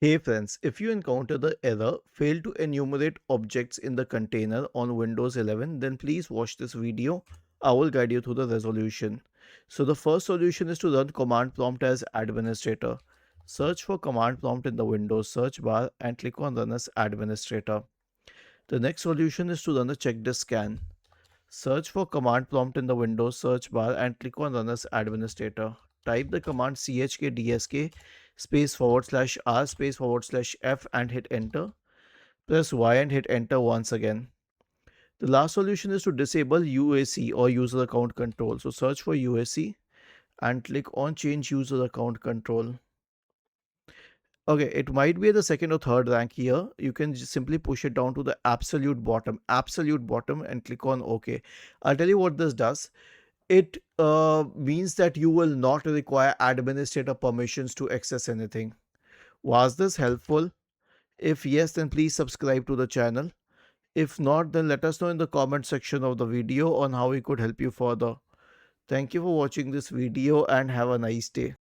Hey friends, if you encounter the error fail to enumerate objects in the container on Windows 11, then please watch this video. I will guide you through the resolution. So the first solution is to run command prompt as administrator. Search for command prompt in the Windows search bar and click on run as administrator. The next solution is to run a checkdisk scan. Search for command prompt in the Windows search bar and click on Run as Administrator. Type the command chkdsk space forward slash r space forward slash f and hit enter. Press Y and hit enter once again. The last solution is to disable UAC or user account control. So search for UAC and click on change user account control. Okay, it might be at the second or third rank here. You can just simply push it down to the absolute bottom and click on OK. I'll tell you what this does. It means that you will not require administrator permissions to access anything. Was this helpful? If yes, then please subscribe to the channel. If not, then let us know in the comment section of the video on how we could help you further. Thank you for watching this video and have a nice day.